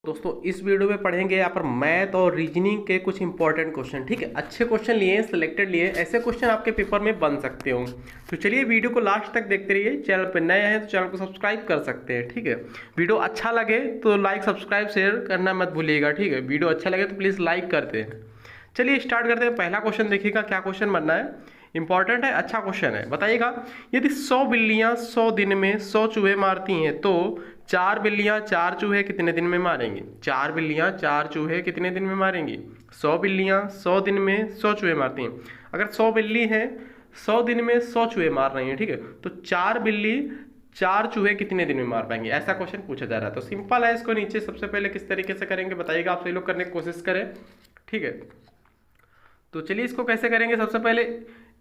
दोस्तों इस वीडियो में पढ़ेंगे यहाँ पर मैथ और रीजनिंग के कुछ इंपॉर्टेंट क्वेश्चन। ठीक है, अच्छे क्वेश्चन लिए, सिलेक्टेड लिए, ऐसे क्वेश्चन आपके पेपर में बन सकते हो। तो चलिए वीडियो को लास्ट तक देखते रहिए। चैनल पर नए हैं तो चैनल को सब्सक्राइब कर सकते हैं। ठीक है, वीडियो अच्छा लगे तो लाइक सब्सक्राइब शेयर करना मत भूलिएगा। ठीक है, वीडियो अच्छा लगे तो प्लीज़ लाइक करते हैं। चलिए स्टार्ट करते हैं। पहला क्वेश्चन देखिएगा, क्या क्वेश्चन बनना है, इंपॉर्टेंट है, अच्छा क्वेश्चन है। बताइएगा, यदि 100 बिल्लियां 100 दिन में 100 चूहे मारती हैं तो 4 बिल्लियां 4 चूहे कितने दिन में मारेंगी? 4 बिल्लियां 4 चूहे कितने दिन में मारेंगी? 100 बिल्लियां 100 दिन में 100 चूहे मारती हैं। अगर 100 बिल्ली हैं 100 दिन में 100 चूहे मार रही हैं, ठीक है, तो 4 बिल्ली 4 चूहे कितने दिन में मार पाएंगे? ऐसा क्वेश्चन पूछा जा रहा है। तो सिंपल है, इसको नीचे सबसे पहले किस तरीके से करेंगे बताइएगा, आप सभी लोग करने की कोशिश करें। ठीक है, तो चलिए इसको कैसे करेंगे। सबसे पहले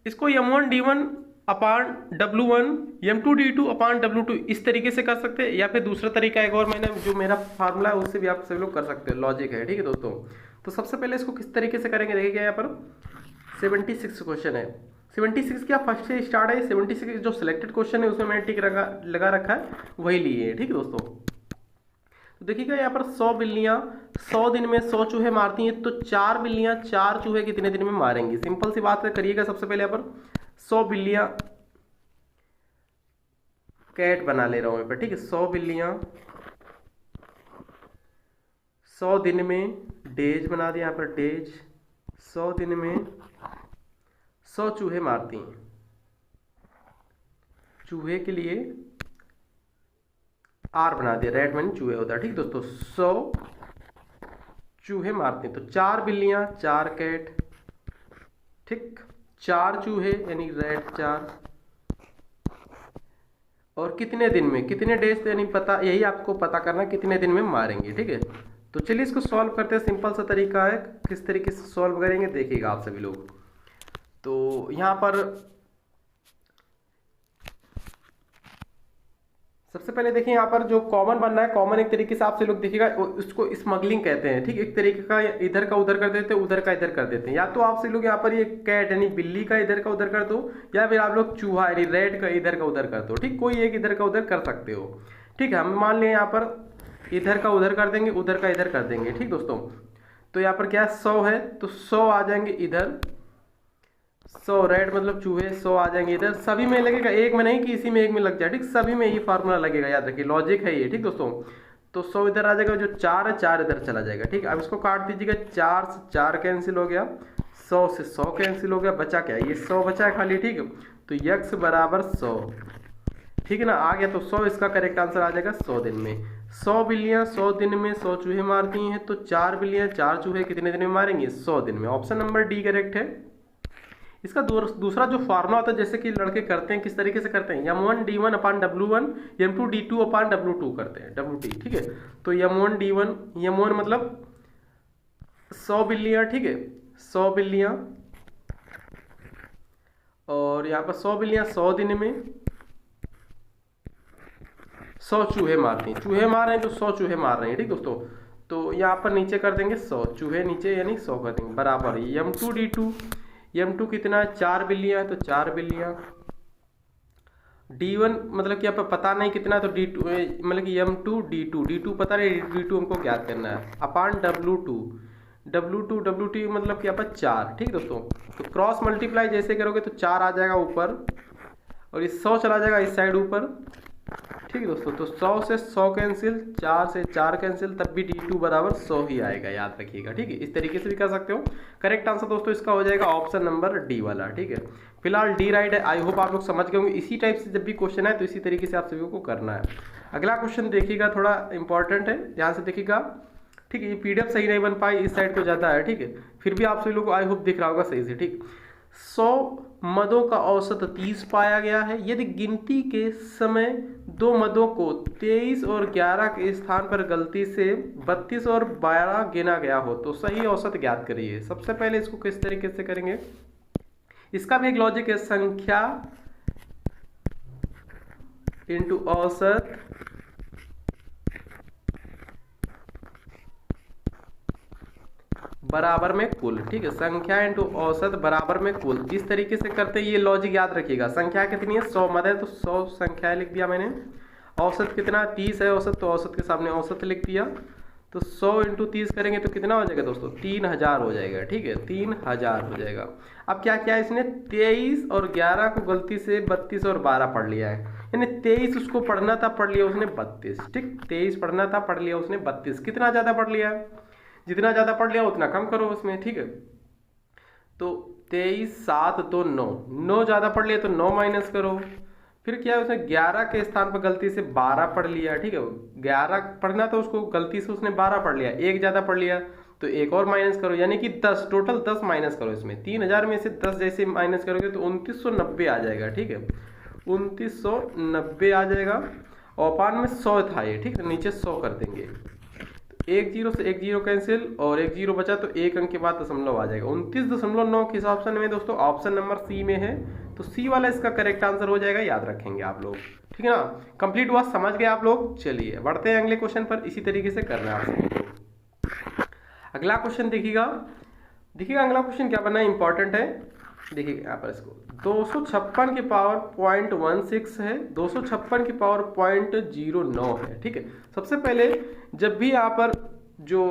इसको m1d1 अपान W1 m2d2 अपान W2 इस तरीके से कर सकते हैं, या फिर दूसरा तरीका एक और मैंने जो मेरा फार्मूला है उससे भी आप सभी लोग कर सकते हो, लॉजिक है। ठीक है दोस्तों, तो सबसे पहले इसको किस तरीके से करेंगे देखिए। यहाँ पर 76 क्वेश्चन है। 76 क्या फर्स्ट से स्टार्ट है। 76 जो सिलेक्टेड क्वेश्चन है उसमें मैंने टिक लगा रखा है, वही लिए है। ठीक है दोस्तों, तो देखिएगा यहाँ पर 100 बिल्लियां 100 दिन में 100 चूहे मारती हैं, तो 4 बिल्लियां 4 चूहे कितने दिन में मारेंगी? सिंपल सी बात करिएगा। सबसे पहले यहाँ पर 100 बिल्लियां कैट बना ले रहा हूं यहाँ पर। ठीक है, 100 बिल्लियां 100 दिन में डेज बना दिया यहाँ पर, डेज 100 दिन में 100 चूहे मारती हैं। चूहे के लिए आर बना दिया, रेड मैंने चूहे होता है। ठीक दोस्तों, 100 चूहे मारते हैं, तो 4 बिल्लियां 4 कैट, ठीक, 4 चूहे यानी रेड 4, और कितने दिन में, कितने डेज यानी पता, यही आपको पता करना कितने दिन में मारेंगे। ठीक है, तो चलिए इसको सॉल्व करते हैं। सिंपल सा तरीका है, किस तरीके से सॉल्व करेंगे देखिएगा आप सभी लोग। तो यहाँ पर सबसे पहले देखिए, यहाँ पर जो कॉमन बनना है, कॉमन एक तरीके से आपसे लोग देखिएगा उसको स्मगलिंग कहते हैं। ठीक, एक तरीके का इधर का उधर कर देते हैं, उधर का इधर कर देते हैं। या तो आपसे लोग यहाँ पर ये कैट यानी बिल्ली का इधर का उधर कर दो, या फिर आप लोग चूहा यानी रेड का इधर का उधर कर दो। ठीक, कोई एक इधर का उधर कर सकते हो। ठीक है, हम मान लें यहाँ पर इधर का उधर कर देंगे, उधर का इधर कर देंगे। ठीक दोस्तों, तो यहाँ पर क्या 100 है तो 100 आ जाएंगे इधर, 100 रेड मतलब चूहे 100 आ जाएंगे इधर। सभी में लगेगा, एक में नहीं कि इसी में एक में लग जाए। ठीक, सभी में ये फार्मूला लगेगा, याद रखिए, लॉजिक है ये। ठीक दोस्तों, तो 100 इधर आ जाएगा, जो 4 है 4 इधर चला जाएगा। ठीक, अब इसको काट दीजिएगा, 4 से 4 कैंसिल हो गया, 100 से 100 कैंसिल हो गया, बचा क्या, ये 100 बचा है खाली। ठीक, तो x बराबर 100, ठीक है ना, आ गया। तो 100 इसका करेक्ट आंसर आ जाएगा 100 दिन में। 100 बिल्लियां 100 दिन में 100 चूहे मारती हैं, तो 4 बिल्लियां 4 चूहे कितने दिन में मारेंगे? 100 दिन में। ऑप्शन नंबर डी करेक्ट है। इसका दूसरा जो फार्मूला होता है, जैसे कि लड़के करते हैं, किस तरीके से करते हैं, m1d1 अपान W1 m2d2 अपान W2 करते हैं, WT। ठीक है, तो m1d1 m1 मतलब 100 बिल्लियां, ठीक है, 100 बिल्लियां, और यहाँ पर 100 बिल्लियां 100 दिन में 100 चूहे मारती हैं। चूहे मार रहे हैं तो 100 चूहे मार रहे हैं। ठीक दोस्तों, तो यहाँ पर नीचे कर देंगे 100 चूहे नीचे यानी 100 कर देंगे, बराबर m2d2 m2 कितना है, 4 बिल्लियां, तो 4 बिल्लियां, d1 मतलब कि आप पता नहीं कितना है, तो d2 मतलब कि m2d2 पता नहीं, d2 हमको ज्ञात करना है, अपान W2 मतलब कि आप 4। ठीक दोस्तों, तो क्रॉस मल्टीप्लाई जैसे करोगे तो 4 आ जाएगा ऊपर, और इस 100 चला जाएगा इस साइड ऊपर। ठीक है दोस्तों, तो 100 से 100 कैंसिल, 4 से 4 कैंसिल, तब भी d2 बराबर 100 ही आएगा, याद रखिएगा। ठीक है, इस तरीके से भी कर सकते हो। करेक्ट आंसर दोस्तों इसका हो जाएगा ऑप्शन नंबर डी वाला। ठीक है, फिलहाल डी राइट है। आई होप आप लोग समझ गए होंगे। इसी टाइप से जब भी क्वेश्चन है तो इसी तरीके से आप सभी को करना है। अगला क्वेश्चन देखिएगा, थोड़ा इंपॉर्टेंट है, ध्यान से देखिएगा। ठीक है, ये PDF सही नहीं बन पाई, इस साइड को ज़्यादा है। ठीक है, फिर भी आप सभी लोग को आई होप दिख रहा होगा सही से। ठीक, 100 मदों का औसत 30 पाया गया है। यदि गिनती के समय 2 मदों को 23 और 11 के स्थान पर गलती से 32 और 12 गिना गया हो तो सही औसत ज्ञात करिए। सबसे पहले इसको किस तरीके से करेंगे, इसका भी एक लॉजिक है, संख्या इंटू औसत बराबर में कुल। ठीक है, संख्या इंटू औसत बराबर में कुल, इस तरीके से करते हैं। ये लॉजिक याद रखिएगा। संख्या कितनी है, 100 मद है तो 100 संख्या लिख दिया मैंने। औसत कितना 30 है औसत, तो औसत के सामने औसत लिख दिया। तो 100 इंटू 30 करेंगे तो कितना हो जाएगा दोस्तों, 3000 हो जाएगा। ठीक है, 3000 हो जाएगा। अब क्या किया इसने, 23 और 11 को गलती से 32 और 12 पढ़ लिया है, यानी 23 उसको पढ़ना था, पढ़ लिया उसने 32। ठीक, 23 पढ़ना था, पढ़ लिया उसने 32। कितना ज़्यादा पढ़ लिया, जितना ज़्यादा पढ़ लिया उतना कम करो उसमें। ठीक है, तो 23 7 तो 9 ज़्यादा पढ़ लिया तो 9 माइनस करो। फिर क्या है, उसने 11 के स्थान पर गलती से 12 पढ़ लिया। ठीक है, 11 पढ़ना तो उसको गलती से उसने 12 पढ़ लिया, एक ज़्यादा पढ़ लिया तो एक और माइनस करो, यानी कि 10, टोटल 10 माइनस करो इसमें। 3000 में से 10 जैसे माइनस करोगे तो 2990 आ जाएगा। ठीक है, 2990 आ जाएगा। और पान में 100 था ये। ठीक है, नीचे 100 कर देंगे, एक जीरो से एक जीरो कैंसिल और एक जीरो बचा तो एक अंक के बाद दशमलव आ जाएगा। 29.9 किस ऑप्शन में दोस्तों, ऑप्शन नंबर सी में है। तो सी वाला इसका करेक्ट आंसर हो जाएगा, याद रखेंगे आप लोग। ठीक है ना, कंप्लीट हुआ, समझ गए आप लोग। चलिए बढ़ते हैं अगले क्वेश्चन पर, इसी तरीके से करना है आप। अगला क्वेश्चन देखिएगा अगला क्वेश्चन क्या बना है, इंपॉर्टेंट है। देखिए यहाँ पर इसको 256 की पावर 0.16 है, 256 की पावर 0.09 है। ठीक है, सबसे पहले जब भी यहाँ पर जो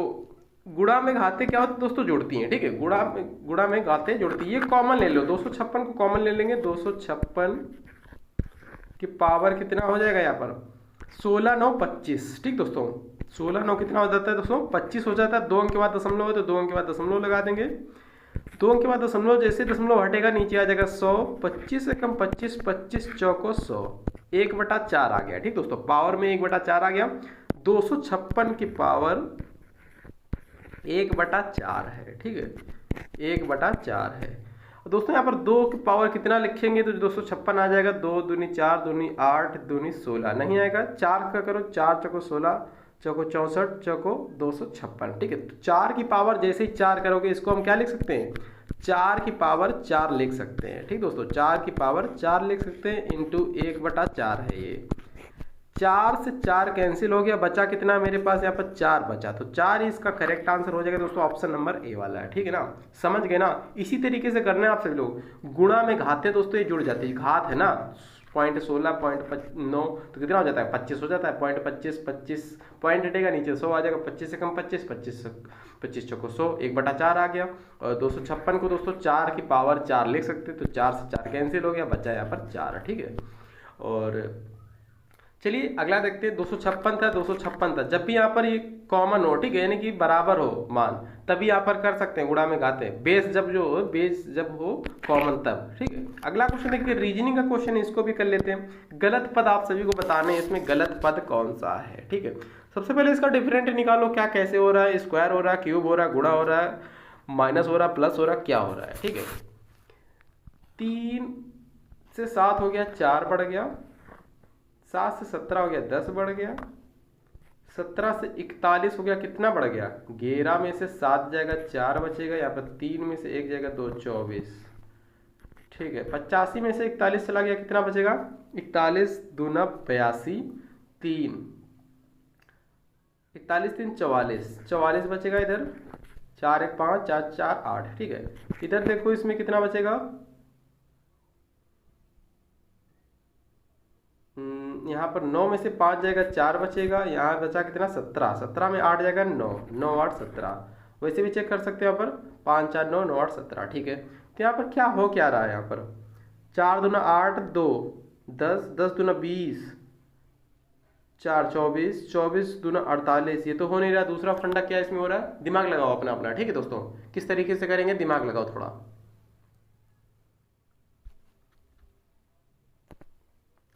गुणा में घाते क्या होते दोस्तों, जोड़ती हैं। ठीक है, गुणा में घाते जोड़ती है, ये कॉमन ले लो, 256 को कॉमन ले लेंगे। 256 की पावर कितना हो जाएगा यहाँ पर, 16 9 25। ठीक दोस्तों, 16 9 कितना हो जाता है दोस्तों, 25 हो जाता है। 2 अंक के बाद दशमलव है तो 2 अंक के बाद दशमलव लगा देंगे। 2 अंक के बाद दशमलव, जैसे दशमलव हटेगा नीचे आ जाएगा 100। 25 से कम 25, 25 चौको 100, 1/4 आ गया। ठीक दोस्तों, पावर में 1/4 आ गया। 256 की पावर 1/4 है। ठीक है, 1/4 है। दोस्तों यहाँ पर 2 की पावर कितना लिखेंगे तो 256 आ जाएगा। 2 दूनी 4, दूनी 8, दूनी 16 नहीं आएगा। 4 का करो, 4 चौको 16, चौको 64, चौको 256। ठीक है, तो 4 की पावर जैसे ही 4 करोगे इसको हम क्या लिख सकते हैं, 4 की पावर 4 लिख सकते हैं। ठीक दोस्तों, 4 की पावर 4 लिख सकते हैं, इंटू 1/4 है ये। 4 से 4 कैंसिल हो गया, बचा कितना मेरे पास यहाँ पर 4 बचा, तो 4 इसका करेक्ट आंसर हो जाएगा दोस्तों, ऑप्शन नंबर ए वाला है। ठीक है ना, समझ गए ना। इसी तरीके से करना है आप सभी लोग। गुणा में घाते दोस्तों ये जुड़ जाते हैं, घात है ना, 0.16 0.9 तो कितना हो जाता है, 25 हो जाता है। 0.25 25 पॉइंट हटेगा, नीचे 100 आ जाएगा। 25 से कम 25, 25 चौको 100, 1/4 आ गया। और 256 को दोस्तों 4 की पावर 4 लिख सकते, तो 4 से 4 कैंसिल हो गया, बचा यहाँ पर 4। ठीक है, और चलिए अगला देखते हैं। 256 था, 256 था। जब भी यहाँ पर ये कॉमन हो, ठीक है, यानी कि बराबर हो मान, तभी यहाँ पर कर सकते हैं, गुणा में घाते हैं। बेस जब हो कॉमन तब। ठीक है, अगला क्वेश्चन देखिए, रीजनिंग का क्वेश्चन, इसको भी कर लेते हैं। गलत पद आप सभी को बताने हैं, इसमें गलत पद कौन सा है। ठीक है, सबसे पहले इसका डिफरेंट निकालो, क्या कैसे हो रहा है, स्क्वायर हो रहा है, क्यूब हो रहा है, गुणा हो रहा है, माइनस हो रहा है, प्लस हो रहा है, क्या हो रहा है। ठीक है, 3 से 7 हो गया, 4 बढ़ गया। 7 से 17 हो गया, 10 बढ़ गया। 17 से 41 हो गया, कितना बढ़ गया, 11 में से 7 जाएगा, 4 बचेगा। यहाँ पर 3 में से 1 जाएगा, 2 24। ठीक है, 85 में से 41 चला गया, कितना बचेगा, 41 दूना 82, 3 41 3 44, 44 बचेगा इधर। 4 1 5, 4 4 8। ठीक है, इधर देखो इसमें कितना बचेगा, यहाँ पर 9 में से 5 जाएगा, 4 बचेगा। यहाँ बचा कितना, 17, 17 में 8 जाएगा, 9 9 8 17। वैसे भी चेक कर सकते हैं यहाँ पर, 5 4 9 9 8 17। ठीक है, तो यहाँ पर क्या हो क्या रहा है, यहाँ पर 4 दूना 8, 2 10, 10 दूना 20, 4 24, 24 दूना 48। ये तो हो नहीं रहा। दूसरा फंडा क्या इसमें हो रहा है, दिमाग लगाओ अपना अपना। ठीक है दोस्तों, किस तरीके से करेंगे, दिमाग लगाओ थोड़ा।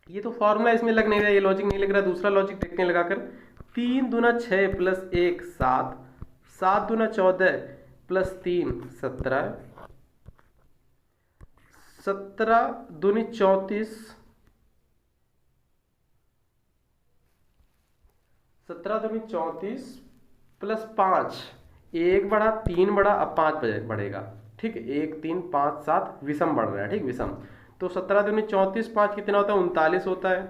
ये तो फॉर्मूला इसमें लग नहीं रहा, ये लॉजिक नहीं लग रहा। दूसरा लॉजिक देखने लगाकर, 3 दूना 6 प्लस 1 7, 7 दूना 14 प्लस 3 17, 17 दूनी 34, 17 दूनी 34 प्लस 5, 1 बढ़ा, 3 बढ़ा, अब 5 बढ़ेगा। ठीक है, 1 3 5 7 विषम बढ़ रहा है। ठीक, विषम। तो 17 दूनी 34, 5 कितना होता है, 39 होता है।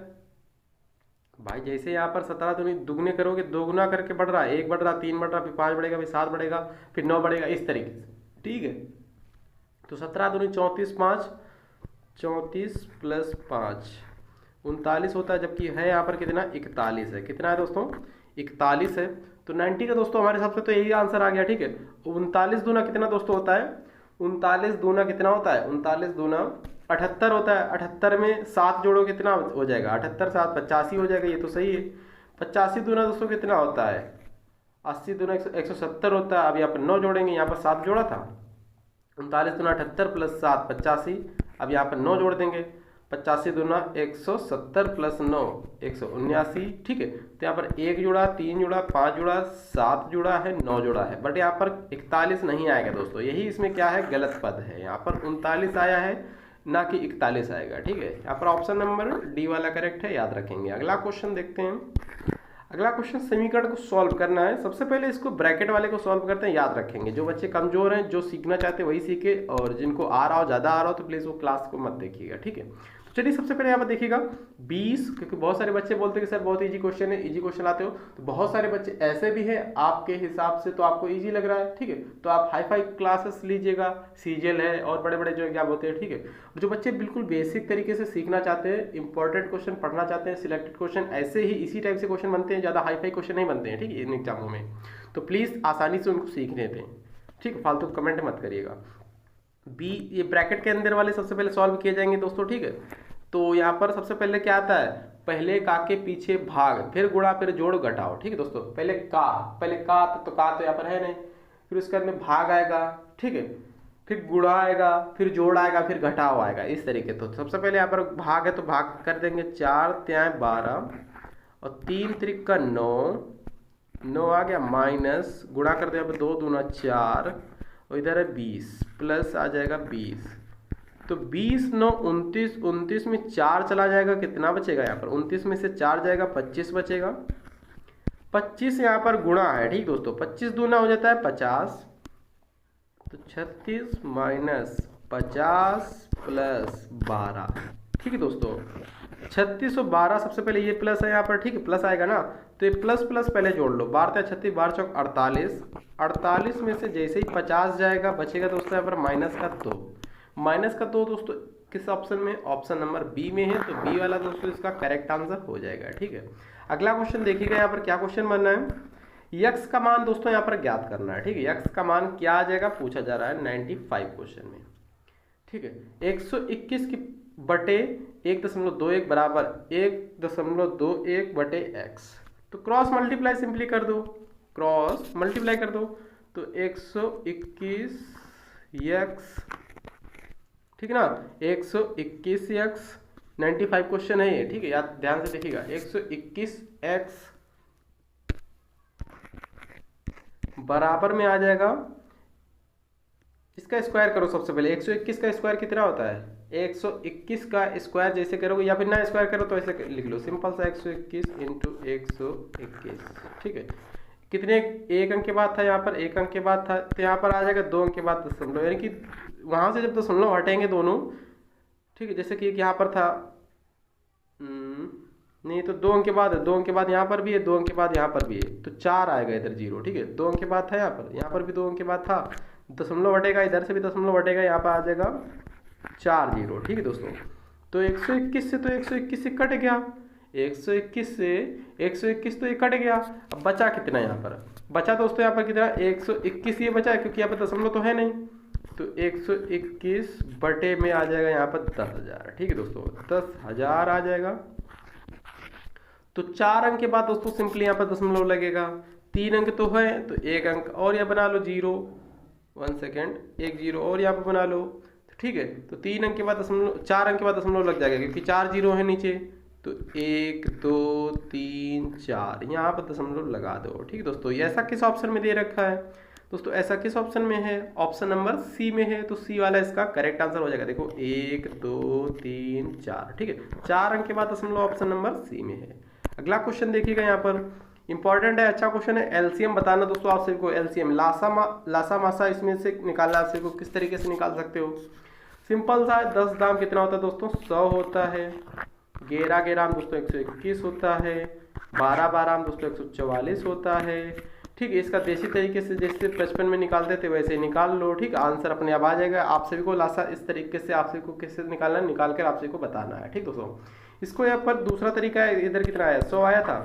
भाई जैसे यहाँ पर 17 दूनी दुगने करोगे, 2 गुना करके बढ़ रहा है, 1 बढ़ रहा, 3 बढ़ रहा, फिर 5 बढ़ेगा, फिर 7 बढ़ेगा, फिर 9 बढ़ेगा, इस तरीके से। ठीक है, तो 17 दूनी 34 5, 34 प्लस 5 39 होता है, जबकि है यहाँ पर कितना, 41 है। कितना है दोस्तों, 41 है। तो 90 का दोस्तों हमारे हिसाब से तो यही आंसर आ गया, ठीक है। 39 दूना कितना दोस्तों होता है, 39 दूना कितना होता है, 39 दूना 78 होता है। 78 में 7 जोड़ो कितना हो जाएगा, 78 7 85 हो जाएगा, ये तो सही है। 85 दूना दोस्तों कितना होता है, 80 दूना 170 होता है। अब यहाँ पर 9 जोड़ेंगे, यहाँ पर 7 जोड़ा था। 39 दूना 78 प्लस 7 85। अब यहाँ पर 9 जोड़ देंगे, 85 दूना 170 प्लस 9 179, ठीक है। तो यहाँ पर 1 जुड़ा, 3 जुड़ा, 5 जुड़ा, 7 जुड़ा है, 9 जुड़ा है, बट यहाँ पर 41 नहीं आएगा दोस्तों। यही इसमें क्या है, गलत पद है। यहाँ पर 39 आया है, ना कि 41 आएगा, ठीक है। यहाँ पर ऑप्शन नंबर डी वाला करेक्ट है, याद रखेंगे। अगला क्वेश्चन देखते हैं। अगला क्वेश्चन समीकरण को सॉल्व करना है। सबसे पहले इसको ब्रैकेट वाले को सॉल्व करते हैं, याद रखेंगे। जो बच्चे कमजोर हैं, जो सीखना चाहते हैं वही सीखे, और जिनको आ रहा हो, ज़्यादा आ रहा हो, तो प्लीज़ वो क्लास को मत देखिएगा, ठीक है। तो चलिए सबसे पहले यहाँ पर देखिएगा 20, क्योंकि बहुत सारे बच्चे बोलते हैं कि सर बहुत इजी क्वेश्चन है, इजी क्वेश्चन आते हो। तो बहुत सारे बच्चे ऐसे भी हैं, आपके हिसाब से तो आपको ईजी लग रहा है, ठीक है, तो आप हाई फाई क्लासेस लीजिएगा, सीजीएल है और बड़े बड़े जो एग्जाम होते हैं, ठीक है। जो बच्चे बिल्कुल बेसिक तरीके से सीखना चाहते हैं, इंपॉर्टेंट क्वेश्चन पढ़ना चाहते हैं, सिलेक्टेड क्वेश्चन ऐसे ही इसी टाइप से क्वेश्चन बनते हैं, ज़्यादा हाई फाई क्वेश्चन नहीं बनते हैं, ठीक है, इन एग्जामों में। तो प्लीज़ आसानी से उनको सीखने दें, ठीक है, फालतू कमेंट मत करिएगा। बी, ये ब्रैकेट के अंदर वाले सबसे पहले सॉल्व किए जाएंगे दोस्तों, ठीक है। तो यहाँ पर सबसे पहले क्या आता है, पहले का के पीछे भाग, फिर गुणा, फिर जोड़, घटाओ, ठीक है दोस्तों। पहले का तो का तो यहाँ पर है नहीं, फिर उसके बाद में भाग आएगा, ठीक है, फिर गुणा आएगा, फिर जोड़ आएगा, फिर घटाव आएगा, इस तरीके। तो सबसे पहले यहाँ पर भाग है तो भाग कर देंगे, 4 3 12 और 3 त्रिक का 9 आ गया, माइनस गुणा कर दे, यहाँ पर 2 दूना 4 और इधर है 20 प्लस आ जाएगा 20। तो 20 9 29, 29 में 4 चला जाएगा, कितना बचेगा यहाँ पर, 29 में से 4 जाएगा, 25 बचेगा। 25 यहाँ पर गुणा है, ठीक दोस्तों, 25 दूना हो जाता है 50, तो 36 माइनस 50 प्लस 12, ठीक है दोस्तों। 36 और 12 सबसे पहले ये प्लस है यहाँ पर, ठीक है, प्लस आएगा ना, तो ये प्लस प्लस पहले जोड़ लो, 12 36 12 चौक 48, 48 में से जैसे ही 50 जाएगा, बचेगा दोस्तों यहाँ पर माइनस का 2, माइनस का 2 दोस्तों किस ऑप्शन में, ऑप्शन नंबर बी में है, तो बी वाला दोस्तों इसका करेक्ट आंसर हो जाएगा, ठीक है। अगला क्वेश्चन देखिएगा, यहाँ पर क्या क्वेश्चन बनना है, यक्स का मान दोस्तों यहाँ पर ज्ञात करना है, ठीक है। यक्स का मान क्या आ जाएगा, पूछा जा रहा है 95 क्वेश्चन में, ठीक है। 121 की बटे 1.21 बराबर 1.21 बटे एक्स, तो क्रॉस मल्टीप्लाई सिंपली कर दो, क्रॉस मल्टीप्लाई कर दो, तो 121 एक्स, ठीक है ना, 121 एक्स, 95 क्वेश्चन है ये, ठीक है, याद ध्यान से देखिएगा। 121 एक्स बराबर में आ जाएगा, इसका स्क्वायर करो सबसे पहले। 121 का स्क्वायर कितना होता है, 121 का स्क्वायर जैसे करोगे, या फिर ना स्क्वायर करो तो ऐसे लिख लो, सिंपल सा 121 इंटू 121, ठीक है। कितने, एक अंक के बाद था, यहाँ पर एक अंक के बाद था, तो यहाँ पर आ जाएगा 2 अंक के बाद दशमलव, यानी कि वहाँ से जब दशमलव हटेंगे दोनों, ठीक है, जैसे कि यहाँ पर था, नहीं तो 2 अंक के बाद है, 2 अंक के बाद यहाँ पर भी है, 2 अंक के बाद यहाँ पर भी है, तो 4 आएगा इधर 0, ठीक है। 2 अंक के बाद था यहाँ पर भी 2 अंक के बाद था, दशमलव हटेगा, इधर से भी दशमलव हटेगा, यहाँ पर आ जाएगा 4 0, ठीक है दोस्तों। तो 121 से तो 121 से कट गया, 121 से 121 तो ये कट गया। अब बचा कितना यहाँ पर, बचा दोस्तों यहाँ पर कितना, 121 ये बचा है, क्योंकि यहाँ पर दशमलव तो है नहीं, तो 121 बटे में आ जाएगा यहाँ पर 10,000, ठीक है दोस्तों, 10,000 आ जाएगा। तो 4 अंक के बाद दोस्तों सिंपली यहाँ पर दशमलव लगेगा, 3 अंक तो है, तो 1 अंक और यहाँ बना लो 0, 1 सेकेंड, 1 0 और यहाँ पर बना लो, ठीक है। तो 3 अंक के बाद दशमलव, 4 अंक के बाद दशमलव लग जाएगा, क्योंकि 4 0 है नीचे, तो 1 2 3 4 यहाँ पर दशमलव लगा दो, ठीक है दोस्तों। ये ऐसा किस ऑप्शन में दे रखा है दोस्तों, ऐसा किस ऑप्शन में है, ऑप्शन नंबर सी में है, तो सी वाला इसका करेक्ट आंसर हो जाएगा। देखो 1 2 3 4, ठीक है, 4 अंक के बाद दशमलव ऑप्शन नंबर सी में है। अगला क्वेश्चन देखिएगा, यहाँ पर इंपॉर्टेंट है, अच्छा क्वेश्चन है। एलसीएम बताना दोस्तों आप सभी को, एलसीएम लासा मासा इसमें से निकालना आप सभी को, किस तरीके से निकाल सकते हो, सिंपल सा 10 दाम कितना होता है दोस्तों, 100 होता है, 11 11 दोस्तों 121 होता है, 12 12 दोस्तों 144 होता है, ठीक है। इसका देसी तरीके से जैसे 55 में निकालते थे वैसे निकाल लो, ठीक, आंसर अपने आप आ जाएगा। आप सभी को लासा इस तरीके से आप सभी को कैसे निकालना है, निकाल कर आप सभी को बताना है, ठीक दोस्तों। इसको यहाँ पर दूसरा तरीका है, इधर कितना आया, 100 आया था,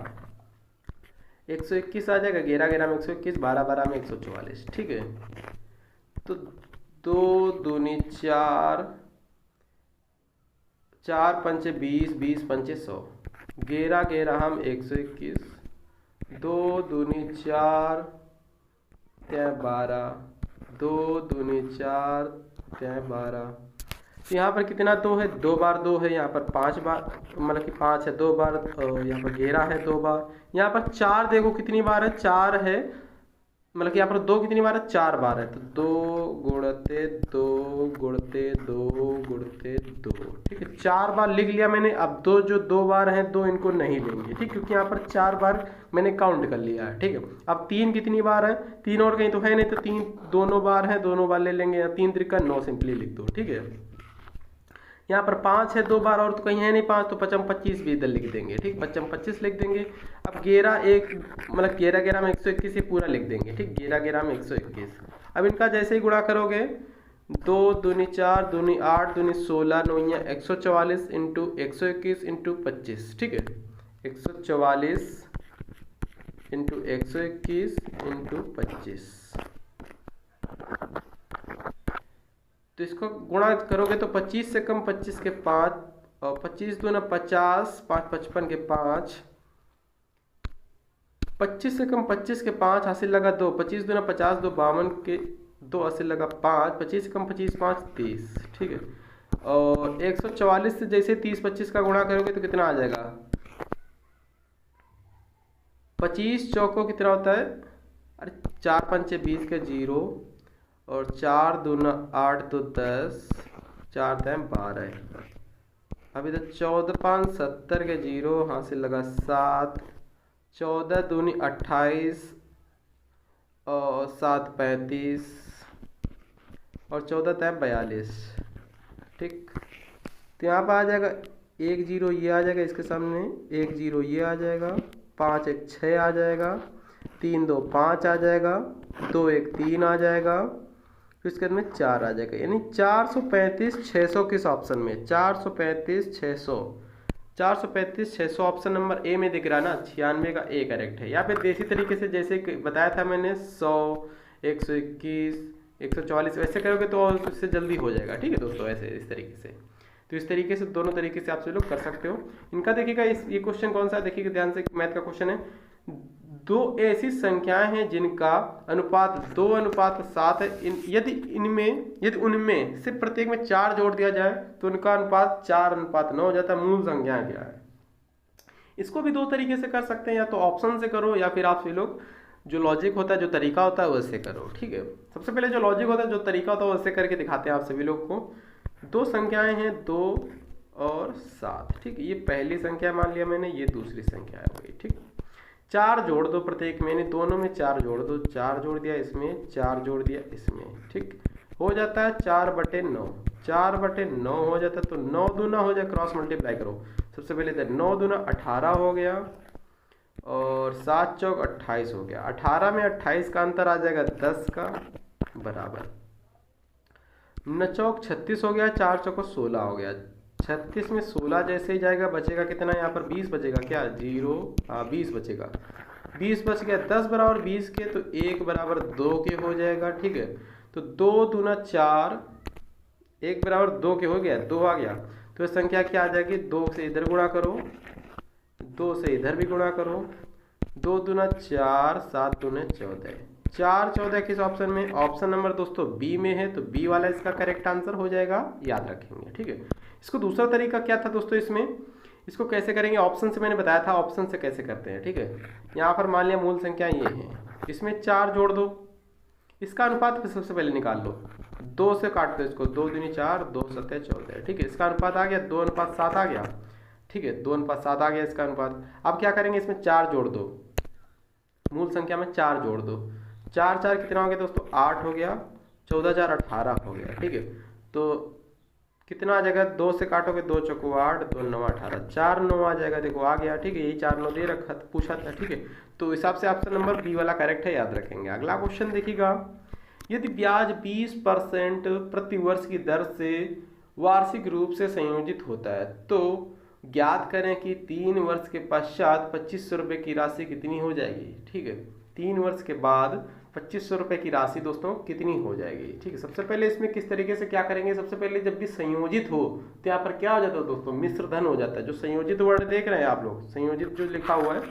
121 आ जाएगा, 11 में 121, 12 में 144, ठीक है। तो 2 दूनी 4, 4 पंचे 20, 20 पंचे 100, 11 हम 121, 2 दूनी 4 त्य 12, 2 दूनी 4 त्य 12। तो यहाँ पर कितना 2 है, 2 बार 2 है, यहाँ पर 5 बार, मतलब कि 5 है 2 बार, यहाँ पर 11 है 2 बार, यहाँ पर 4 देखो कितनी बार है, 4 है, मतलब कि यहाँ पर 2 कितनी बार है, 4 बार है। तो 2 गुणते 2 गुणते 2 गुणते 2, ठीक है, 4 बार लिख लिया मैंने। अब दो जो 2 बार हैं 2 इनको नहीं लेंगे, ठीक, क्योंकि यहाँ पर 4 बार मैंने काउंट कर लिया है, ठीक है। अब 3 कितनी बार है, 3 और कहीं तो है नहीं, तो 3 दोनों बार है, दोनों बार ले लेंगे, 3 त्रिका 9 सिंपली लिख दो, ठीक है। यहाँ पर 5 है 2 बार और तो कहीं है नहीं 5, तो 5 25 भी इधर लिख देंगे, ठीक, 5 25 लिख देंगे। अब 11 एक मतलब 11 में 121 ये पूरा लिख देंगे, ठीक, 11 में 121। अब इनका जैसे ही गुणा करोगे, 2 दूनी 4 दूनी 8 दूनी 16 9 144 इंटू 121 इंटू 25, ठीक है, 144 इंटू 121 इंटू 25। तो इसको गुणा करोगे तो 25 से कम 25 के 5, और 25 दूना 50, 5 55 के 5, 25 से कम 25 के 5 हासिल लगा 2, 25 दूना 50, 2 52 के 2 हासिल लगा 5, 25 से कम 25 5 30, ठीक है। और 144 से जैसे 30 25 का गुणा करोगे तो कितना आ जाएगा, 25 चौको कितना होता है, अरे 4 पंचे 20 के 0, और 4 दूना 8 तो 10, 4 तय 12। अब इधर 14 5 70 के 0 हासिल लगा 7, 14 दूनी 28 और 7 35, और 14 तय 42, ठीक। तो यहाँ पर आ जाएगा 1 0 ये आ जाएगा, इसके सामने 1 0 ये आ जाएगा, 5 1 6 आ जाएगा, 3 2 5 आ जाएगा, 2 1 3 आ जाएगा, फिर इसके में 4 आ जाएगा, यानी 435 600 किस ऑप्शन में, 435 600, 435 600 ऑप्शन नंबर ए में दिख रहा है ना, 96 का ए करेक्ट है। या फिर देसी तरीके से जैसे बताया था मैंने 100 121 144 वैसे करोगे तो इससे जल्दी हो जाएगा, ठीक है दोस्तों, ऐसे इस तरीके से। तो इस तरीके से दोनों तरीके से आप लोग कर सकते हो। इनका देखिएगा ये क्वेश्चन कौन सा है, देखिएगा ध्यान से, मैथ का क्वेश्चन है। 2 ऐसी संख्याएं हैं जिनका अनुपात 2:7 है, यदि उनमें से प्रत्येक में 4 जोड़ दिया जाए तो उनका अनुपात 4:9 हो जाता है। मूल संख्याएं क्या है, इसको भी 2 तरीके से कर सकते हैं, या तो ऑप्शन से करो, या फिर आप लोग जो लॉजिक होता है, जो तरीका होता है वैसे करो, ठीक है। सबसे पहले जो लॉजिक होता है, जो तरीका होता है वैसे करके दिखाते हैं आप सभी लोग को। 2 संख्याएं हैं 2 और 7, ठीक है, ये पहली संख्या मान लिया मैंने, ये दूसरी संख्या है गई, ठीक। 4 जोड़ दो प्रत्येक में, दोनों में 4 जोड़ दो, 4 जोड़ दिया इसमें, 4 जोड़ दिया इसमें, ठीक, हो जाता है 4/9, 4/9 हो जाता है। तो 9 दूना हो जाए, क्रॉस मल्टीप्लाई करो, सबसे पहले इधर 9 दूना 18 हो गया, और 7 चौक 28 हो गया, 18 में 28 का अंतर आ जाएगा 10 का बराबर, 9 चौक 36 हो गया, 4 चौक 16 हो गया, 36 में 16 जैसे ही जाएगा बचेगा कितना, यहाँ पर 20 बचेगा, क्या 0, हाँ 20 बचेगा, 20 बच गया, 10 बराबर 20 के, तो 1 बराबर 2 के हो जाएगा, ठीक है। तो 2 दूना 4, 1 बराबर 2 के हो गया, 2 आ गया, तो संख्या क्या आ जाएगी, 2 से इधर गुणा करो, 2 से इधर भी गुणा करो, 2 दूना 4, 7 दूने 14, 4 14 किस ऑप्शन में, ऑप्शन नंबर दोस्तों बी में है, तो बी वाला इसका करेक्ट आंसर हो जाएगा, याद रखेंगे, ठीक है। इसको दूसरा तरीका क्या था दोस्तों, इसको कैसे करेंगे, ऑप्शन से मैंने बताया था, ऑप्शन से कैसे करते हैं, ठीक है। यहाँ पर मान लिया मूल संख्या ये है, इसमें 4 जोड़ दो, इसका अनुपात सबसे पहले निकाल लो, 2 से काट दो इसको, 2 दूनी 4, 2 7 14, ठीक है, इसका अनुपात आ गया 2:7 आ गया, ठीक है, 2:7 आ गया इसका अनुपात। अब क्या करेंगे, इसमें 4 जोड़ दो, मूल संख्या में 4 जोड़ दो, 4 4 कितना हो गया दोस्तों, 8 हो गया, 14 4 18 हो गया, ठीक है। तो कितना आ जाएगा, 2 से काटोगे, 2 चौको 8, 2 9 18, 4 9 आ जाएगा, देखो आ गया, ठीक है, यही 4 9 दे रखा था, पूछा था, ठीक है। तो हिसाब से ऑप्शन नंबर बी वाला करेक्ट है, याद रखेंगे। अगला क्वेश्चन देखिएगा, यदि ब्याज 20% प्रति वर्ष की दर से वार्षिक रूप से संयोजित होता है तो ज्ञात करें कि 3 वर्ष के पश्चात 2500 रुपये की राशि कितनी हो जाएगी। ठीक है, 3 वर्ष के बाद 2500 रुपये की राशि दोस्तों कितनी हो जाएगी। ठीक है, सबसे पहले इसमें किस तरीके से क्या करेंगे, सबसे पहले जब भी संयोजित हो तो यहाँ पर क्या हो जाता है दोस्तों, मिश्र धन हो जाता है। जो संयोजित वर्ड देख रहे हैं आप लोग, संयोजित जो लिखा हुआ है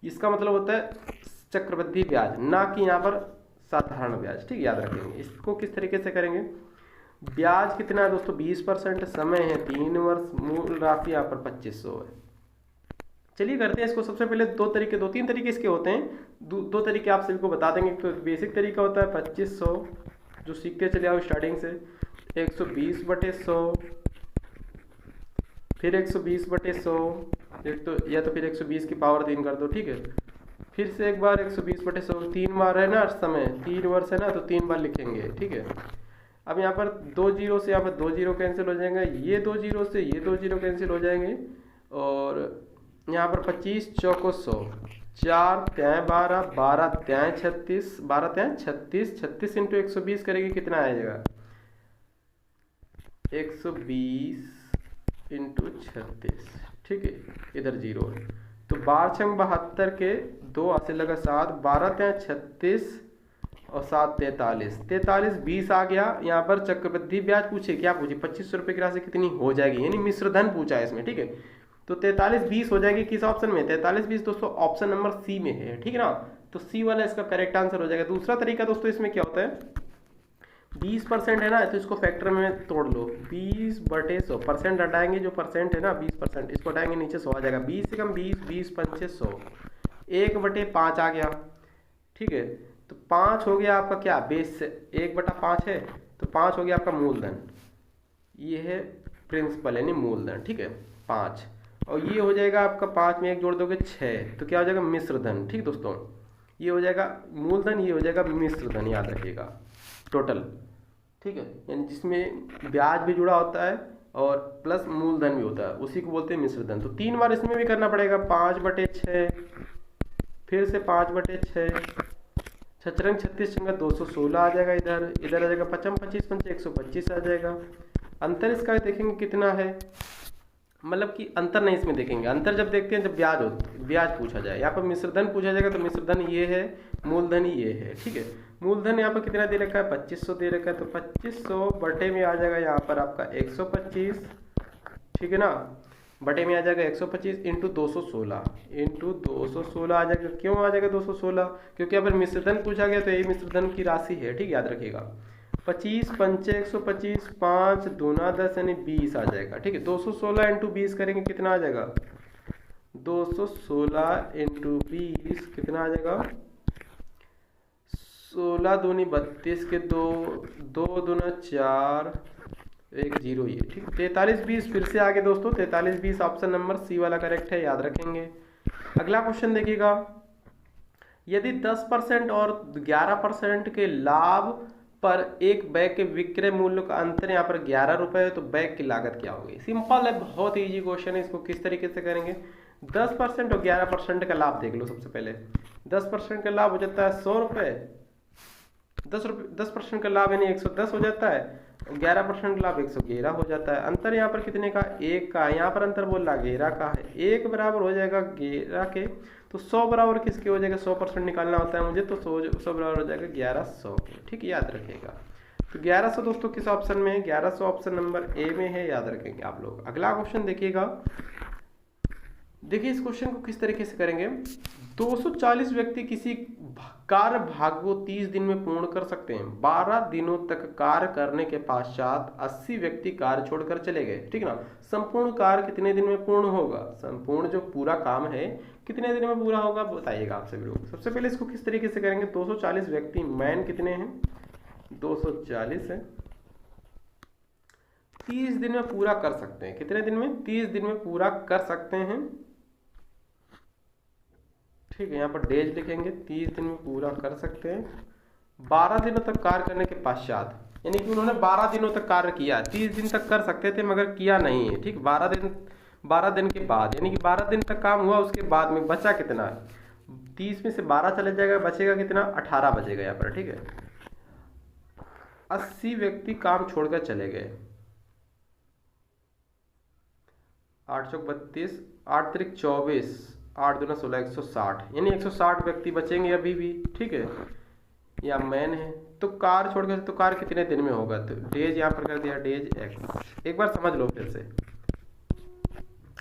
इसका मतलब होता है चक्रवृद्धि ब्याज, ना कि यहाँ पर साधारण ब्याज। ठीक, याद रखेंगे। इसको किस तरीके से करेंगे, ब्याज कितना है दोस्तों 20%, समय है 3 वर्ष, मूल राशि यहाँ पर 2500 है। चलिए करते हैं इसको। सबसे पहले दो तीन तरीके इसके होते हैं, दो तरीके आप सभी को बता देंगे। तो बेसिक तरीका होता है 2500 जो सीखते चले आओ स्टार्टिंग से, 120/100, फिर 120/100, एक तो या तो फिर 120 की पावर 3 कर दो। ठीक है, फिर से एक बार 120/100, 3 बार है ना समय, 3 वर्ष है ना तो 3 बार लिखेंगे। ठीक है, अब यहाँ पर 2 जीरो से यहाँ पर 2 जीरो कैंसिल हो जाएंगे, ये 2 जीरो से ये 2 जीरो कैंसिल हो जाएंगे, और यहाँ पर 25 चौको 100, 4 त्याएँ 12, 12 त्याएँ 36, 12 त्याएँ 36, 36 इंटू 120 करेंगे कितना आ जाएगा, 120 इंटू 36। ठीक है, इधर जीरो है तो 12 छंग 72 के 2 आसे लगा 7, 12 त्याएँ 36 और 7 43, 43 20 आ गया। यहाँ पर चक्रवृद्धि ब्याज पूछे, क्या पूछे 2500 रुपये की राशि कितनी हो जाएगी, यानी मिश्र धन पूछा है इसमें। ठीक है, तो 43 20 हो जाएगी किस ऑप्शन में, 43 20 दोस्तों ऑप्शन नंबर सी में है। ठीक है ना, तो सी वाला इसका करेक्ट आंसर हो जाएगा। दूसरा तरीका दोस्तों इसमें क्या होता है, 20% है ना तो इसको फैक्टर में तोड़ लो, 20/100, परसेंट हटाएंगे जो परसेंट है ना 20%, इसको हटाएंगे नीचे 100 आ जाएगा, 20 से कम 20, 20 पंचे 100, 1/5 आ गया। ठीक है, तो 5 हो गया आपका क्या बेस से, 1/5 है तो 5 हो गया आपका मूलधन, ये है प्रिंसिपल यानी मूलधन। ठीक है, 5, और ये हो जाएगा आपका 5 में 1 जोड़ दोगे 6, तो क्या हो जाएगा मिश्र धन। ठीक दोस्तों, ये हो जाएगा मूलधन, ये हो जाएगा मिश्र धन, याद रखिएगा टोटल। ठीक है, यानी जिसमें ब्याज भी जुड़ा होता है और प्लस मूलधन भी होता है, उसी को बोलते हैं मिश्र धन। तो 3 बार इसमें भी करना पड़ेगा, 5/6, फिर से 5/6, 6 36 छंगा 216 आ जाएगा, इधर इधर आ जाएगा 55 25 पंचे 125 आ जाएगा। अंतर इसका देखेंगे कितना है, मतलब कि अंतर नहीं इसमें देखेंगे, अंतर जब देखते हैं जब ब्याज पूछा जाए। यहाँ पर मिश्र धन पूछा जाएगा तो मिश्र धन ये है, मूलधन ये है। ठीक है, मूलधन यहाँ पर कितना दे रखा है 2500 दे रखा है, तो 2500 बटे में आ जाएगा यहाँ पर आपका 125। ठीक है ना, बटे में आ जाएगा 125 इंटू 216, इंटू 216 आ जाएगा। क्यों आ जाएगा 216, क्योंकि यहाँ पर मिश्र धन पूछा गया तो ये मिश्र धन की राशि है। ठीक, याद रखिएगा। 25 पंचे 125, 5 दूना 10 यानी 20 आ जाएगा। ठीक है, 216 इंटू 20 करेंगे कितना आ जाएगा, 216 इंटू 20 कितना आ जाएगा, 16 दूनी 32 के 2, 2 दूना 4, 1 0 ये। ठीक, 43 20 फिर से आगे दोस्तों, 43 20 ऑप्शन नंबर सी वाला करेक्ट है, याद रखेंगे। अगला क्वेश्चन देखिएगा, यदि 10% और 11% के लाभ पर एक बैग के विक्रय मूल्य का अंतर यहाँ पर 11 रुपये है तो बैग की लागत क्या होगी। सिंपल है, बहुत इजी क्वेश्चन है। इसको किस तरीके से करेंगे, 10% और 11% का लाभ देख लो। सबसे पहले 10% का लाभ हो जाता है 100 रुपये, 10% का लाभ यानी 110 हो जाता है, और 11% का लाभ 111 हो जाता है। अंतर यहाँ पर कितने का, 1 का। यहाँ पर अंतर बोल रहा 11 का है, 1 बराबर हो जाएगा 11 के, तो 100 बराबर किसके हो जाएगा, 100% निकालना होता है मुझे, तो 100 बराबर हो जाएगा 1100 के। ठीक है, याद रखिएगा। तो 1100 दोस्तों किस ऑप्शन में है, 1100 ऑप्शन नंबर ए में है, याद रखेंगे आप लोग। अगला क्वेश्चन देखिएगा, देखिए इस क्वेश्चन को किस तरीके से करेंगे। 240 व्यक्ति किसी कार्य भाग को 30 दिन में पूर्ण कर सकते हैं। 12 दिनों तक कार्य करने के पश्चात 80 व्यक्ति कार्य छोड़कर चले गए। ठीक है ना, संपूर्ण कार्य कितने दिन में पूर्ण होगा, संपूर्ण जो पूरा काम है कितने दिन में पूरा होगा बताइएगा आप सभी लोग। सबसे पहले इसको किस तरीके से करेंगे, 240 व्यक्ति, मैन कितने हैं 240 है, 30 दिन में पूरा कर सकते हैं। कितने दिन में, 30 दिन में पूरा कर सकते हैं। ठीक है, यहाँ पर डेज लिखेंगे, 30 दिन में पूरा कर सकते हैं। 12 दिनों तक कार्य करने के पश्चात, यानी कि उन्होंने 12 दिनों तक कार्य किया, 30 दिन तक कर सकते थे मगर किया नहीं है। ठीक, 12 दिन के बाद, यानी कि 12 दिन तक काम हुआ, उसके बाद में बचा कितना है, 30 में से 12 चले जाएगा, बचेगा कितना 18 बचेगा यहाँ पर। ठीक है, 80 व्यक्ति काम छोड़कर चले गए। 8 चौक 32, 8 तिरिक 24, 8 दूना 16, 160, यानी 160 व्यक्ति बचेंगे अभी भी, ठीक है। या मैन है तो कार छोड़ कर, तो कार कितने दिन में होगा, तो डेज यहाँ पर कर दिया, डेज एक्स। एक बार समझ लो फिर से,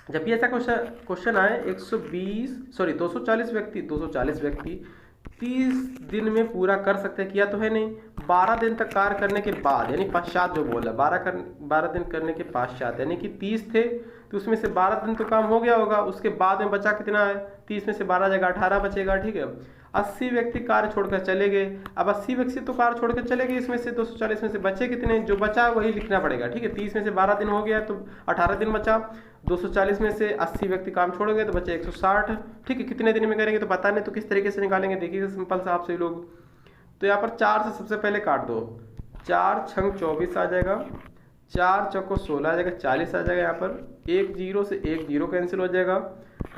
जब भी ऐसा क्वेश्चन आए 240 व्यक्ति 30 दिन में पूरा कर सकते हैं, किया तो है नहीं। 12 दिन तक कार्य करने के बाद, यानी पश्चात जो बोला, 12 दिन करने के पश्चात, यानी कि 30 थे तो उसमें से 12 दिन तो काम हो गया होगा, उसके बाद में बचा कितना है, 30 में से 12 जगह 18 बचेगा, ठीक है। 80 व्यक्ति कार्य छोड़कर चले गए, अब 80 व्यक्ति तो कार्य छोड़कर चले गए, इसमें से 240 में से बचे कितने, जो बचा वही लिखना पड़ेगा, ठीक है। 30 में से 12 दिन हो गया तो 18 दिन बचा, 240 में से 80 व्यक्ति काम छोड़ गए तो बचे 160, ठीक है। कितने दिन में करेंगे तो पता नहीं, तो किस तरीके से निकालेंगे देखिएगा, सिंपल सा आप सभी लोग। तो यहाँ पर 4 से सबसे पहले काट दो, 4 छंग 24 आ जाएगा, 4 चौको 16 आ जाएगा, 40 आ जाएगा। यहाँ पर 1 0 से 1 0 कैंसिल हो जाएगा,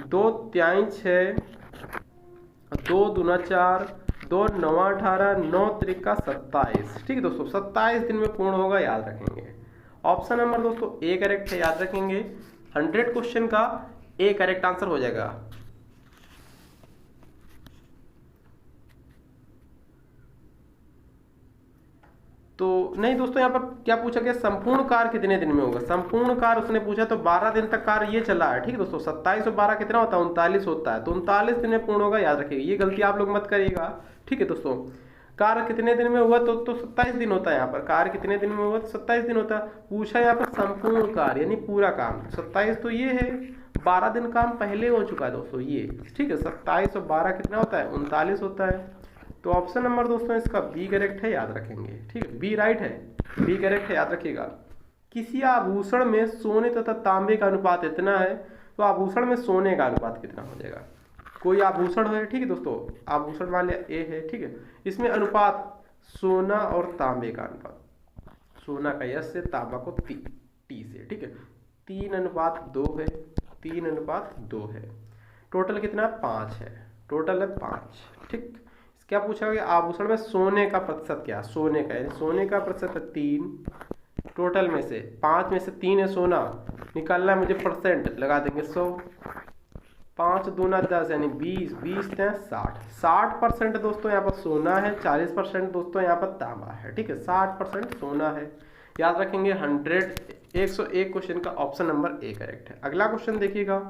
2 त्याई 6, 2 दूना 4, 2 9 18, 9 त्रिका 27, ठीक है दोस्तों। 27 दिन में पूर्ण होगा, याद रखेंगे। ऑप्शन नंबर दोस्तों ए करेक्ट है, याद रखेंगे। 100 क्वेश्चन का ए करेक्ट आंसर हो जाएगा। तो नहीं दोस्तों, यहाँ पर क्या पूछा गया, संपूर्ण कार्य कितने दिन में होगा। संपूर्ण कार्य उसने पूछा तो 12 दिन तक कार्य ये चला है, ठीक है दोस्तों। 27 और 12 कितना होता है, 39 होता है, तो 39 दिन में पूर्ण होगा, याद रखिएगा। ये गलती आप लोग मत करिएगा, ठीक है दोस्तों। कार्य कितने दिन में हुआ तो 27 दिन होता है। यहाँ पर कार्य कितने दिन में हुआ तो 27 दिन होता है। पूछा यहाँ पर संपूर्ण कार्य यानी पूरा काम, 27 तो ये है, 12 दिन काम पहले हो चुका है दोस्तों ये, ठीक है। 27 और 12 कितना होता है, 39 होता है। तो ऑप्शन नंबर दोस्तों इसका बी करेक्ट है, याद रखेंगे, ठीक है। बी राइट है, बी करेक्ट है, याद रखिएगा। किसी आभूषण में सोने तथा तांबे का अनुपात इतना है, तो आभूषण में सोने का अनुपात कितना हो जाएगा। कोई आभूषण है, ठीक है दोस्तों, आभूषण मान लिया ए है, ठीक है। इसमें अनुपात सोना और तांबे का अनुपात, सोना का यस से, तांबा को टी से, ठीक है। 3:2 है, 3:2 है। टोटल कितना 5 है, टोटल है 5, ठीक। क्या पूछा गया, आभूषण में सोने का प्रतिशत क्या, सोने का यानी सोने का प्रतिशत है 3, टोटल में से 5 में से 3 है सोना, निकालना है मुझे परसेंट, लगा देंगे 100, 5 दूना 10 यानी 20, 20 60, 60% दोस्तों यहाँ पर सोना है, 40% दोस्तों यहाँ पर तांबा है, ठीक है। 60% सोना है, याद रखेंगे। 101 क्वेश्चन का ऑप्शन नंबर ए करेक्ट है। अगला क्वेश्चन देखिएगा,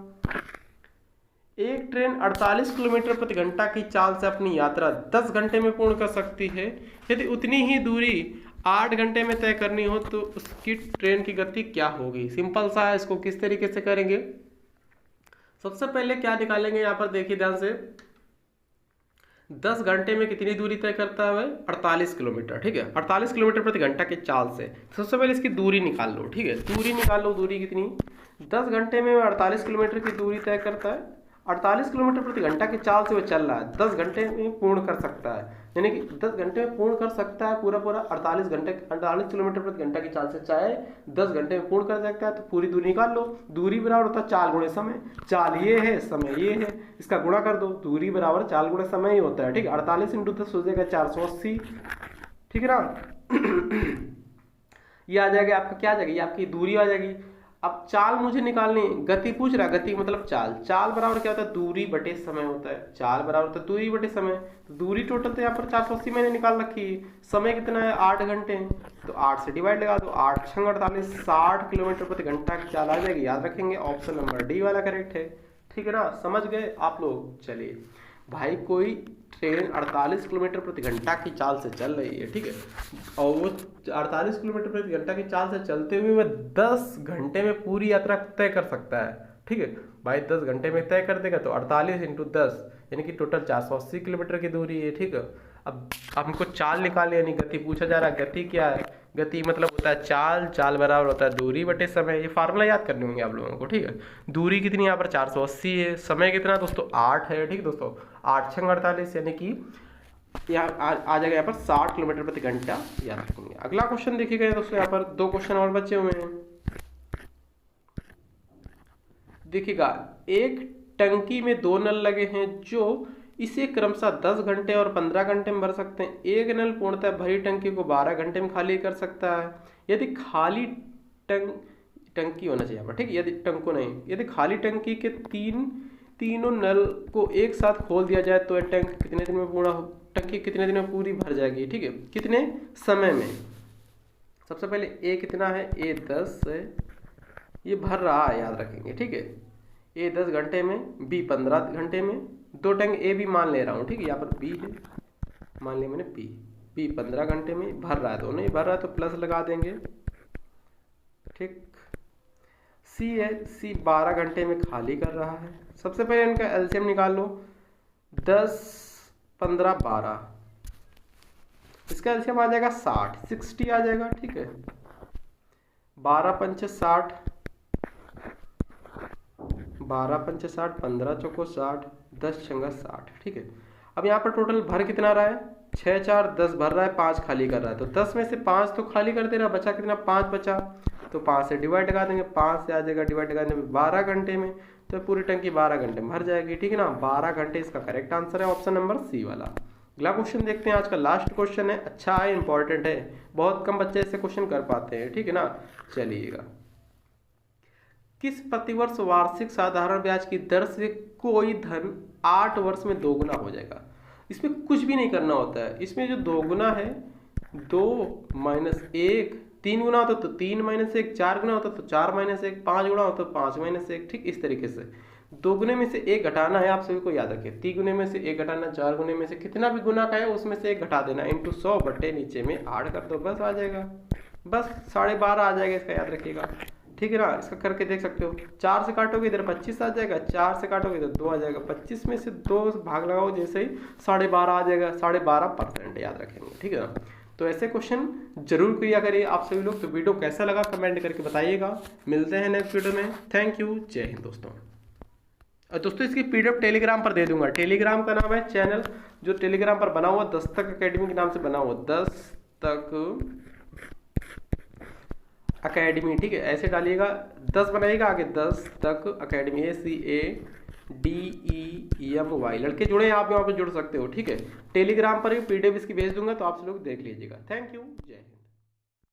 एक ट्रेन 48 किलोमीटर प्रति घंटा की चाल से अपनी यात्रा 10 घंटे में पूर्ण कर सकती है। यदि उतनी ही दूरी 8 घंटे में तय करनी हो तो उसकी ट्रेन की गति क्या होगी। सिंपल सा है, इसको किस तरीके से करेंगे। सबसे पहले क्या निकालेंगे, यहाँ पर देखिए ध्यान से, 10 घंटे में कितनी दूरी तय करता है, 48 किलोमीटर, ठीक है। 48 किलोमीटर प्रति घंटा की चाल से सबसे पहले इसकी दूरी निकाल लो, ठीक है। दूरी निकाल लो, दूरी कितनी, 10 घंटे में 48 किलोमीटर की दूरी तय करता है। 48 किलोमीटर प्रति घंटा की चाल से वो चल रहा है, 10 घंटे में पूर्ण कर सकता है, यानी कि 10 घंटे में पूर्ण कर सकता है पूरा 48 किलोमीटर प्रति घंटा की चाल से, चाहे 10 घंटे में पूर्ण कर सकता है। तो पूरी दूरी निकाल लो, दूरी बराबर होता है 4 गुणे समय, चाल ये है, समय ये है, इसका गुणा कर दो, दूरी बराबर 4 गुणे समय ही होता है, ठीक है। 48 × 10 हो जाएगा 480, ठीक है ना। ये आ जाएगा आपका, क्या आ जाएगी, ये आपकी दूरी आ जाएगी। अब चाल मुझे निकालनी, गति पूछ रहा है, गति मतलब चाल, चाल बराबर क्या होता है, दूरी बटे समय होता है। चाल बराबर होता है दूरी बटे समय, तो दूरी टोटल तो यहाँ पर 480 मैंने निकाल रखी है, समय कितना है 8 घंटे, तो 8 से डिवाइड लगा दो, 8 × 48, 60 किलोमीटर प्रति घंटा की चाल आ जाएगी, याद रखेंगे। ऑप्शन नंबर डी वाला करेक्ट है, ठीक है ना, समझ गए आप लोग। चलिए भाई, कोई ट्रेन 48 किलोमीटर प्रति घंटा की चाल से चल रही है, ठीक है, और वो 48 किलोमीटर प्रति घंटा की चाल से चलते हुए वह 10 घंटे में पूरी यात्रा तय कर सकता है, ठीक है भाई। 10 घंटे में तय कर देगा तो 48 × 10 यानी कि टोटल 480 किलोमीटर की दूरी है, ठीक है। अब हमको चाल निकालनी, यानी गति पूछा जा रहा है। गति क्या है, गति मतलब होता है चाल, चाल बराबर होता है दूरी बटे समय। ये फार्मूला याद करने होंगे आप लोगों को, ठीक है। दूरी कितनी यहाँ पर 480 है, समय कितना दोस्तों 8 है, ठीक है दोस्तों। 8 × 48 यानी कि यहाँ आ जाएगा यहाँ पर 60 किलोमीटर प्रति घंटा, याद रखेंगे। अगला क्वेश्चन देखिएगा दोस्तों, यहाँ पर 2 क्वेश्चन और बचे हुए हैं। देखिएगा, एक टंकी में 2 नल लगे हैं जो इसे क्रमशः 10 घंटे और 15 घंटे में भर सकते हैं। एक नल पूर्णतः भरी टंकी को 12 घंटे में खाली कर सकता है। यदि खाली टंकी होना चाहिए यहाँ पर, ठीक है। यदि टंको नहीं, यदि खाली टंकी के तीनों नल को एक साथ खोल दिया जाए तो यह टंकी कितने दिन में टंकी कितने दिन में पूरी भर जाएगी, ठीक है, कितने समय में। सबसे पहले ए कितना है, ए 10 है, ये भर रहा है, याद रखेंगे, ठीक है। ए 10 घंटे में, बी 15 घंटे में, दो टंक ए भी मान ले रहा हूँ, ठीक है। यहाँ पर बी है, मान लिया मैंने बी 15 घंटे में भर रहा है, दोनों ही भर रहा है तो प्लस लगा देंगे, ठीक। सी है, सी 12 घंटे में खाली कर रहा है। सबसे पहले इनका एलसीएम निकाल लो, 10 15 12, इसका एलसीएम आ जाएगा 60 आ जाएगा, ठीक है। 12 पंचे 60, 12 पंचे 60, 15 चौको 60, 10 छंगा 60, ठीक है। अब यहाँ पर टोटल भर कितना रहा है, 6 4 10 भर रहा है, 5 खाली कर रहा है, तो 10 में से 5 तो खाली कर दे रहा, बचा कितना, 5 बचा, तो 5 से डिवाइड लगा देंगे, 5 से आ जाएगा डिवाइड लगा देंगे 12 घंटे में, तो पूरी टंकी 12 घंटे में भर जाएगी, ठीक है ना। 12 घंटे इसका करेक्ट आंसर है, ऑप्शन नंबर सी वाला। अगला क्वेश्चन देखते हैं, आज का लास्ट क्वेश्चन है, अच्छा है, इंपॉर्टेंट है, बहुत कम बच्चे ऐसे क्वेश्चन कर पाते हैं, ठीक है ना। चलिएगा, किस प्रतिवर्ष वार्षिक साधारण ब्याज की दर से कोई धन 8 वर्ष में दोगुना हो जाएगा। इसमें कुछ भी नहीं करना होता है, इसमें जो दोगुना है 2 माइनस 1, 3 गुना होता तो 3 माइनस 1, 4 गुना होता तो 4 माइनस 1, 5 गुना होता तो 5 माइनस 1, ठीक। इस तरीके से दोगुने में से एक घटाना है, आप सभी को याद रखिए, 3 गुने में से एक घटाना, 4 गुने में से कितना भी गुना का है उसमें से एक घटा देना, इंटू 100 बटे नीचे में 8 कर दो, बस आ जाएगा, बस 12.5 आ जाएगा, इसका याद रखिएगा, ठीक है ना। इसका करके देख सकते हो, 4 से काटोगे इधर 25 आ जाएगा, 4 से काटोगे इधर 2 आ जाएगा, 25 में से 2 भाग लगाओ जैसे ही 12.5 आ जाएगा, 12.5% याद रखेंगे, ठीक है ना। तो ऐसे क्वेश्चन जरूर किया करिए आप सभी लोग। तो वीडियो कैसा लगा कमेंट करके बताइएगा, मिलते हैं नेक्स्ट वीडियो में, थैंक यू, जय हिंद दोस्तों। और दोस्तों इसकी पीडीएफ टेलीग्राम पर दे दूंगा, टेलीग्राम का नाम है चैनल जो टेलीग्राम पर बना हुआ 10 तक अकेडमी के नाम से बना हुआ, 10 तक अकेडमी, ठीक है, ऐसे डालिएगा, 10 बनाइएगा आगे, 10 तक अकेडमी, CADEMY, लड़के जुड़े हैं, आप यहाँ पे जुड़ सकते हो, ठीक है। टेलीग्राम पर भी पीडीएफ इसकी भेज दूंगा, तो आप लोग देख लीजिएगा, थैंक यू, जय हिंद।